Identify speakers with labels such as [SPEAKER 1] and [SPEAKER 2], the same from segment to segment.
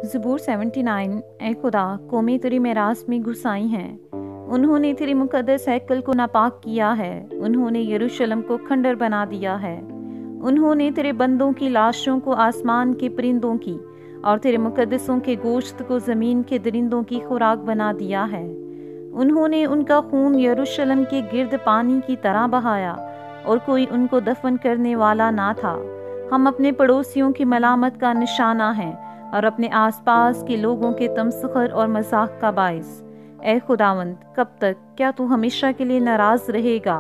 [SPEAKER 1] ज़बूर 79। ए खुदा, कौमें तेरी मेरास में घुस आई हैं। उन्होंने तेरे मुक़द्दस हैकल को नापाक किया है। उन्होंने यरूशलेम को खंडर बना दिया है। उन्होंने तेरे बंदों की लाशों को आसमान के परिंदों की और तेरे मुक़द्दसों के गोश्त को ज़मीन के दरिंदों की खुराक बना दिया है। उन्होंने उनका खून यरूशलेम के गिर्द पानी की तरह बहाया और कोई उनको दफन करने वाला ना था। हम अपने पड़ोसियों की मलामत का निशाना हैं और अपने आसपास के लोगों के तमस्खुर और मजाक का बाइस। ए खुदावंद, कब तक? क्या तू हमेशा के लिए नाराज रहेगा?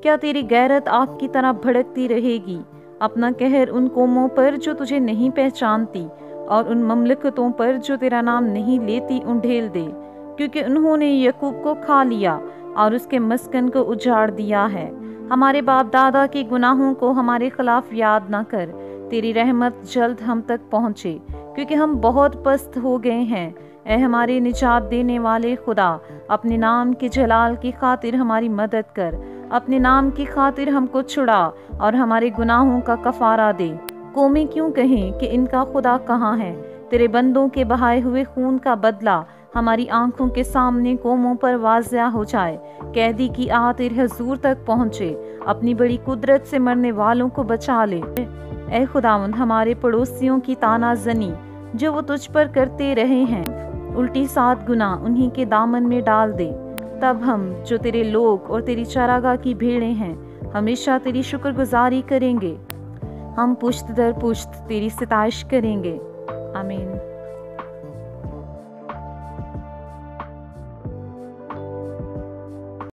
[SPEAKER 1] क्या तेरी गैरत आग की तरह भड़कती रहेगी? अपना कहर उन कौमों पर जो तुझे नहीं पहचानती और उन ममलकतों पर जो तेरा नाम नहीं लेती उंडेल दे, क्योंकि उन्होंने यकूब को खा लिया और उसके मस्कन को उजाड़ दिया है। हमारे बाप दादा के गुनाहों को हमारे खिलाफ याद न कर। तेरी रहमत जल्द हम तक पहुँचे, क्योंकि हम बहुत पस्त हो गए हैं। ए हमारे निजात देने वाले खुदा, अपने नाम के जलाल की खातिर हमारी मदद कर। अपने नाम की खातिर हमको छुड़ा और हमारे गुनाहों का कफारा दे। कौमें क्यों कहें कि इनका खुदा कहाँ है? तेरे बंदों के बहाए हुए खून का बदला हमारी आंखों के सामने कौमों पर वाज़िया हो जाए। कैदी की आह तेरे हजूर तक पहुँचे। अपनी बड़ी कुदरत से मरने वालों को बचा ले। ए खुदावंद, हमारे पड़ोसियों की तानाजनी जो वो तुझ पर करते रहे हैं, उल्टी 7 गुना उन्हीं के दामन में डाल दे। तब हम जो तेरे लोग और तेरी चरागाह की भेड़ें हैं, हमेशा तेरी शुक्रगुजारी करेंगे। हम पुश्त दर पुश्त तेरी सिताइश करेंगे। आमीन।